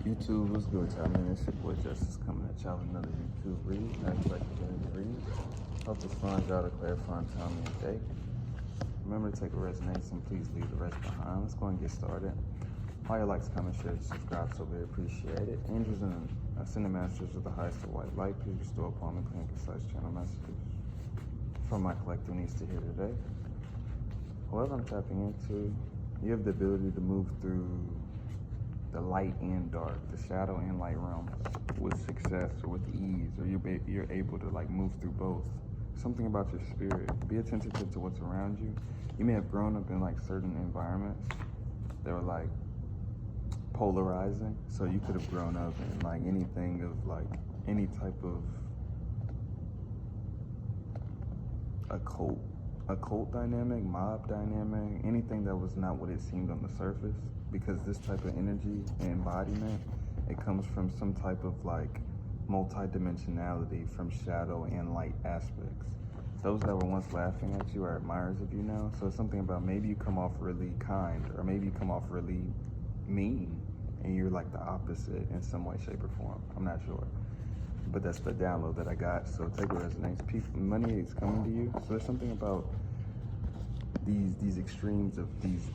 YouTube, what's good, y'all? Man, it's your boy Justice coming at y'all with another YouTube read. As like the read. Hope this finds y'all to clarify and tell me today. Remember to take a resonance and please leave the rest behind. Let's go and get started. All your likes, comments, shares, subscribe, so very appreciated. Angels and ascended masters of the highest of white light, please bestow upon me clean, concise channel messages from my collective needs to hear today. Whoever I'm tapping into, you have the ability to move through the light and dark, the shadow and light realms with success or with ease, or you're able to like move through both. Something about your spirit. Be attentive to what's around you. You may have grown up in like certain environments that were like polarizing, so you could have grown up in like anything of like any type of occult dynamic, mob dynamic, anything that was not what it seemed on the surface, because this type of energy and embodiment, it comes from some type of like multi-dimensionality from shadow and light aspects. Those that were once laughing at you are admirers of you now, so it's something about maybe you come off really kind, or maybe you come off really mean, and you're like the opposite in some way, shape, or form. I'm not sure. But that's the download that I got, so take a resonance. Money is coming to you, so there's something about these extremes of these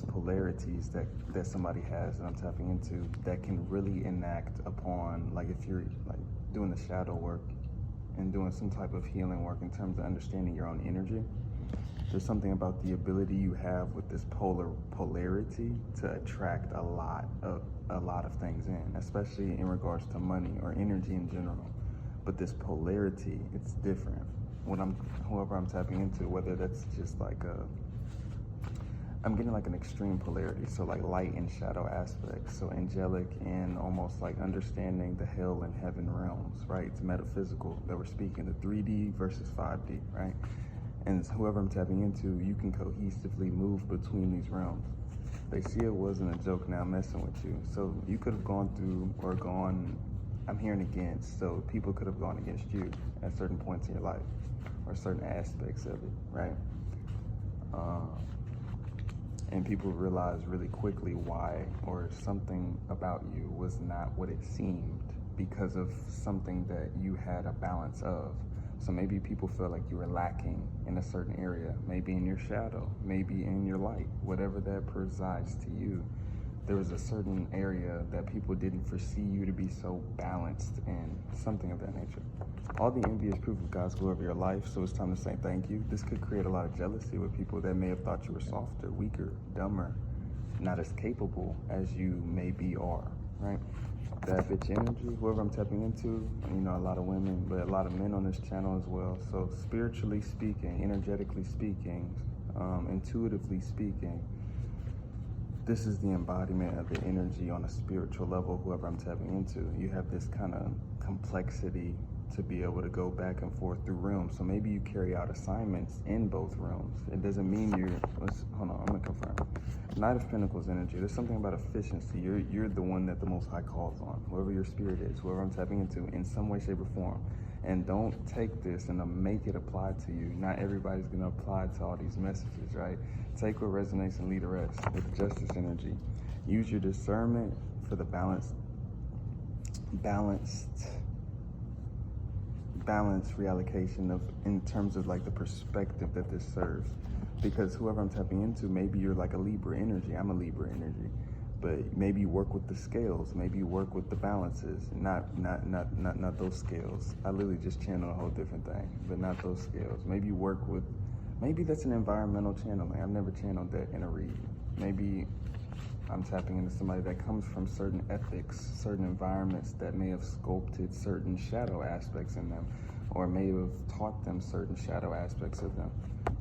polarities that somebody has that I'm tapping into that can really enact upon, like if you're like doing the shadow work and doing some type of healing work in terms of understanding your own energy. There's something about the ability you have with this polarity to attract a lot of things in, especially in regards to money or energy in general. But this polarity, it's different. Whoever I'm tapping into, whether that's just like I'm getting like an extreme polarity, so like light and shadow aspects, so angelic and almost like understanding the hell and heaven realms, right? It's metaphysical that we're speaking, the 3D versus 5D, right? And whoever I'm tapping into, you can cohesively move between these realms. They see it wasn't a joke now messing with you. So you could have gone through or gone, I'm hearing against, so people could have gone against you at certain points in your life or certain aspects of it, right? And people realize really quickly why, or something about you was not what it seemed because of something that you had a balance of. So maybe people feel like you were lacking in a certain area, maybe in your shadow, maybe in your light, whatever that presides to you. There was a certain area that people didn't foresee you to be so balanced in, something of that nature. All the envy is proof of God's glory of your life, so it's time to say thank you. This could create a lot of jealousy with people that may have thought you were softer, weaker, dumber, not as capable as you maybe are, right? That bitch energy, whoever I'm tapping into, you know, a lot of women, but a lot of men on this channel as well. So spiritually speaking, energetically speaking, intuitively speaking, this is the embodiment of the energy on a spiritual level, whoever I'm tapping into. You have this kind of complexity to be able to go back and forth through realms. So maybe you carry out assignments in both realms. It doesn't mean hold on, I'm gonna confirm. Knight of Pentacles energy, there's something about efficiency. You're the one that the Most High calls on, whoever your spirit is, whoever I'm tapping into in some way, shape, or form. And don't take this and make it apply to you. Not everybody's gonna apply to all these messages, right? Take what resonates and leave the rest. With the Justice energy, use your discernment for the balanced reallocation of, in terms of like the perspective that this serves. Because whoever I'm tapping into, maybe you're like a Libra energy. I'm a Libra energy. But maybe you work with the scales, maybe you work with the balances, not those scales. I literally just channeled a whole different thing, but not those scales. Maybe you work with, maybe that's an environmental channeling. I've never channeled that in a read. Maybe I'm tapping into somebody that comes from certain ethics, certain environments that may have sculpted certain shadow aspects in them, or may have taught them certain shadow aspects of them.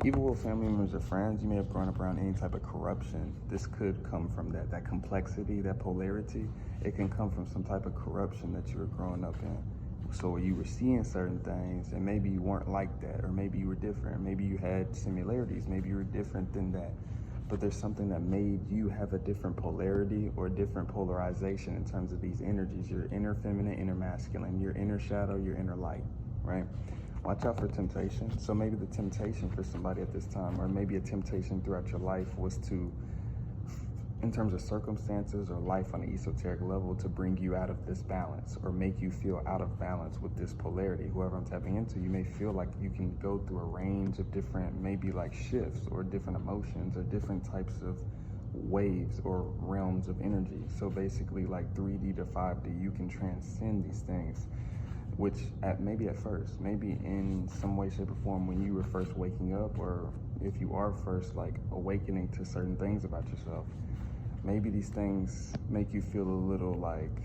Even with family members or friends, you may have grown up around any type of corruption. This could come from that complexity, that polarity. It can come from some type of corruption that you were growing up in. So you were seeing certain things, and maybe you weren't like that, or maybe you were different, maybe you had similarities, maybe you were different than that. But there's something that made you have a different polarity or different polarization in terms of these energies, your inner feminine, inner masculine, your inner shadow, your inner light, right? Watch out for temptation. So maybe the temptation for somebody at this time, or maybe a temptation throughout your life, was to in terms of circumstances or life on an esoteric level to bring you out of this balance or make you feel out of balance with this polarity. Whoever I'm tapping into, you may feel like you can go through a range of different, maybe like shifts or different emotions or different types of waves or realms of energy. So basically like 3D to 5D, you can transcend these things, which maybe at first, maybe in some way, shape, or form when you were first waking up, or if you are first like awakening to certain things about yourself, maybe these things make you feel a little like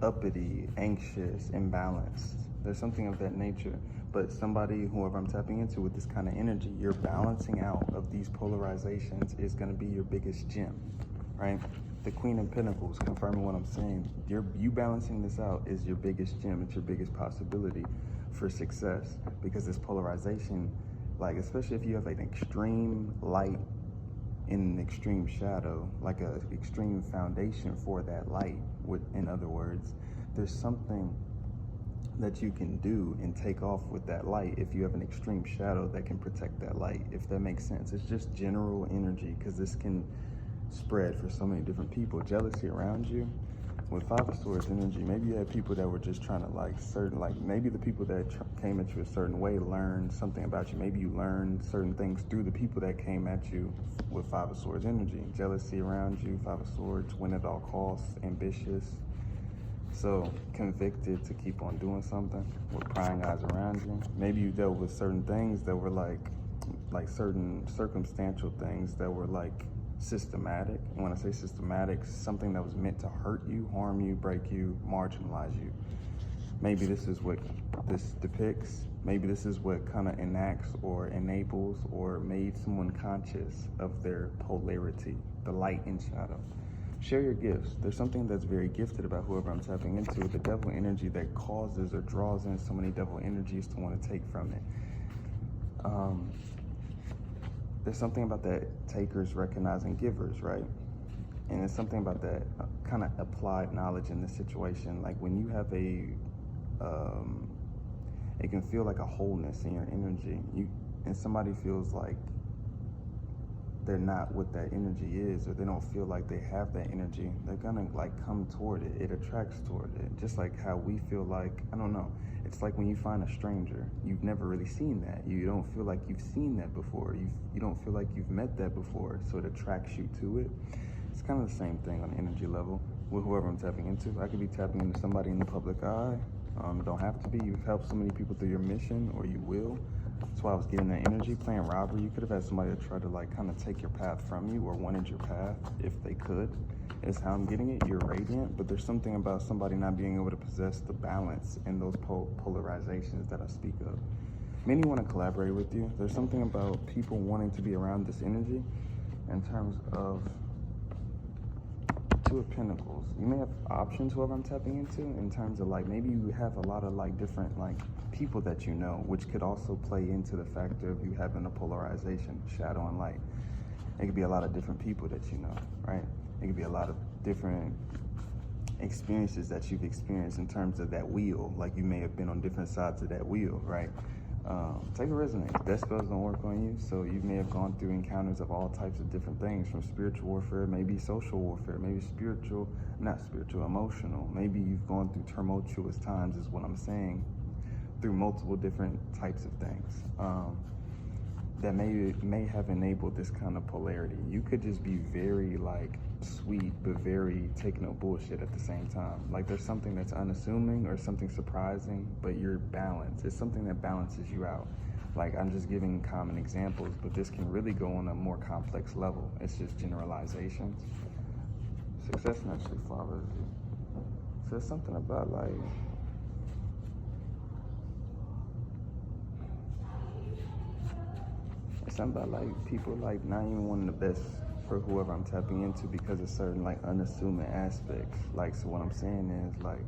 uppity, anxious, imbalanced. There's something of that nature. But somebody, whoever I'm tapping into with this kind of energy, you're balancing out of these polarizations is going to be your biggest gem, right? The Queen of Pentacles, confirming what I'm saying. You balancing this out is your biggest gem. It's your biggest possibility for success, because this polarization, like especially if you have an extreme light in an extreme shadow, like an extreme foundation for that light, in other words, there's something that you can do and take off with that light if you have an extreme shadow that can protect that light, if that makes sense. It's just general energy, because this can spread for so many different people. Jealousy around you, with Five of Swords energy, maybe you had people that were just trying to maybe the people that came at you a certain way learned something about you. Maybe you learned certain things through the people that came at you with Five of Swords energy. Jealousy around you, Five of Swords, win at all costs, ambitious, so convicted to keep on doing something, with prying eyes around you. Maybe you dealt with certain things that were like certain circumstantial things that were like systematic. And when I say systematic, something that was meant to hurt you, harm you, break you, marginalize you. Maybe this is what this depicts. Maybe this is what kind of enacts or enables or made someone conscious of their polarity, the light and shadow. Share your gifts. There's something that's very gifted about whoever I'm tapping into, the devil energy that causes or draws in so many devil energies to want to take from it. There's something about that takers recognizing givers, right? And it's something about that kind of applied knowledge in this situation. Like when you have it can feel like a wholeness in your energy. And somebody feels like they're not what that energy is, or they don't feel like they have that energy, they're gonna like come toward it. It attracts toward it. Just like how we feel like, I don't know, it's like when you find a stranger, you've never really seen that. You don't feel like you've seen that before. You don't feel like you've met that before, so it attracts you to it. It's kind of the same thing on the energy level with whoever I'm tapping into. I could be tapping into somebody in the public eye. It don't have to be. You've helped so many people through your mission, or you will. That's why I was getting that energy. Playing robbery, you could have had somebody that tried to like kind of take your path from you, or wanted your path if they could. Is how I'm getting it. You're radiant, but there's something about somebody not being able to possess the balance in those polarizations that I speak of. Many want to collaborate with you. There's something about people wanting to be around this energy in terms of Two of Pentacles. You may have options, whoever I'm tapping into, in terms of like maybe you have a lot of like different like people that you know, which could also play into the factor of you having a polarization, shadow and light. It could be a lot of different people that you know, right? It could be a lot of different experiences that you've experienced in terms of that wheel. Like you may have been on different sides of that wheel, right? Take a resonance. Death spells don't work on you, so you may have gone through encounters of all types of different things, from spiritual warfare, maybe social warfare, maybe emotional. Maybe you've gone through tumultuous times, is what I'm saying, through multiple different types of things that may have enabled this kind of polarity. You could just be very like sweet, but very take no bullshit at the same time. Like there's something that's unassuming or something surprising, but you're balanced. It's something that balances you out. Like I'm just giving common examples, but this can really go on a more complex level. It's just generalizations. Success naturally follows you. So it's something about like, it's something about like people like not even wanting the best for whoever I'm tapping into because of certain like unassuming aspects. Like, so what I'm saying is like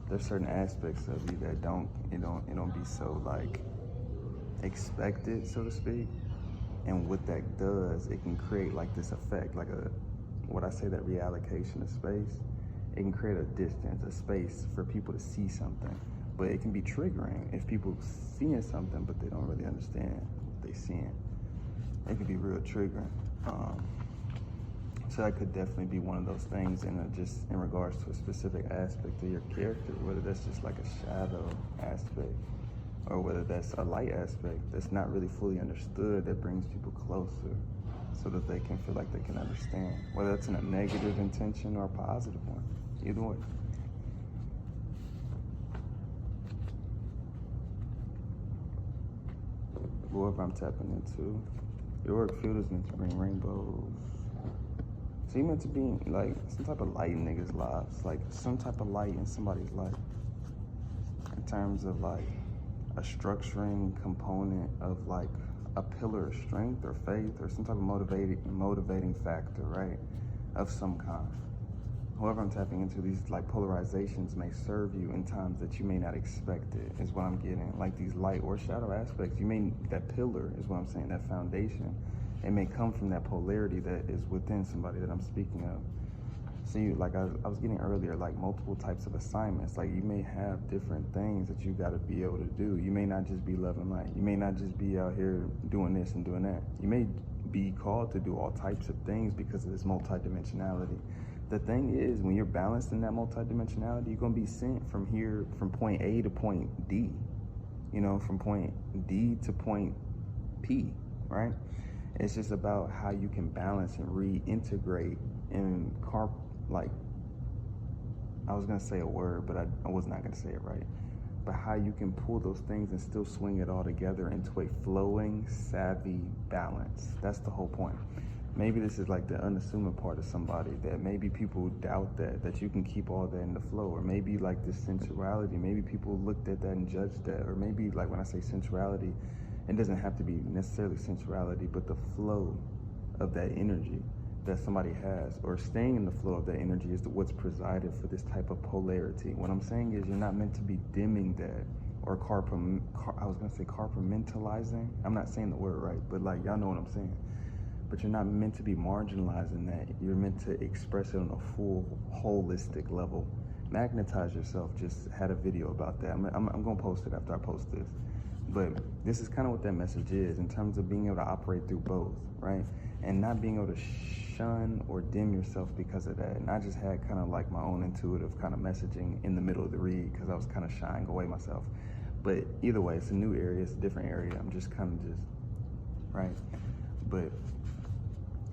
there's certain aspects of you that don't be so like expected, so to speak. And what that does, it can create like this effect, like that reallocation of space. It can create a distance, a space for people to see something. But it can be triggering if people seeing something but they don't really understand what they're seeing. It can be real triggering. So that could definitely be one of those things just in regards to a specific aspect of your character, whether that's just like a shadow aspect or whether that's a light aspect that's not really fully understood that brings people closer so that they can feel like they can understand, whether that's in a negative intention or a positive one, either way. Whoever I'm tapping into, your work field is meant to bring rainbows. So you're meant to be like some type of light in niggas' lives, like some type of light in somebody's life in terms of like a structuring component of like a pillar of strength or faith or some type of motivating factor, right, of some kind. Whoever I'm tapping into, these like polarizations may serve you in times that you may not expect it, is what I'm getting. Like these light or shadow aspects, that pillar is what I'm saying, that foundation. It may come from that polarity that is within somebody that I'm speaking of. See, like I was getting earlier, like multiple types of assignments. Like you may have different things that you got to be able to do. You may not just be love and light. You may not just be out here doing this and doing that. You may be called to do all types of things because of this multidimensionality. The thing is, when you're balanced in that multidimensionality, you're going to be sent from here, from point A to point D, you know, from point D to point P, right? It's just about how you can balance and reintegrate and I was going to say a word, but I was not going to say it right. But how you can pull those things and still swing it all together into a flowing, savvy balance. That's the whole point. Maybe this is like the unassuming part of somebody that maybe people doubt that you can keep all that in the flow, or maybe like this sensuality, maybe people looked at that and judged that, or maybe like when I say sensuality, it doesn't have to be necessarily sensuality, but the flow of that energy that somebody has, or staying in the flow of that energy is what's presided for this type of polarity. What I'm saying is you're not meant to be dimming that or compartmentalizing. I'm not saying the word right, but like y'all know what I'm saying. But you're not meant to be marginalizing that. You're meant to express it on a full, holistic level. Magnetize yourself. Just had a video about that. I'm going to post it after I post this. But this is kind of what that message is in terms of being able to operate through both, right? And not being able to shun or dim yourself because of that. And I just had kind of like my own intuitive kind of messaging in the middle of the read because I was kind of shying away myself. But either way, it's a new area. It's a different area. I'm just kind of right? But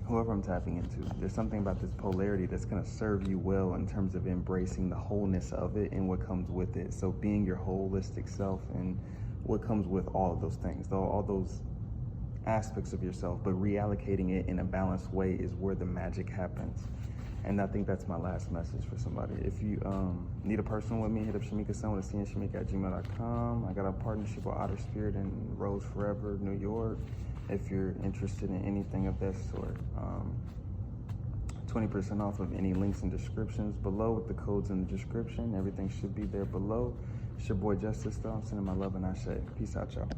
whoever I'm tapping into, there's something about this polarity that's going to serve you well in terms of embracing the wholeness of it and what comes with it. So being your holistic self and what comes with all of those things, all those aspects of yourself, but reallocating it in a balanced way is where the magic happens. And I think that's my last message for somebody. If you need a personal with me, hit up Shamika-san with @gmail.com. I got a partnership with Otter Spirit in Rose Forever, New York. If you're interested in anything of that sort, 20% off of any links and descriptions below with the codes in the description. Everything should be there below. It's your boy Justice, though. I'm sending my love and ashe. Peace out, y'all.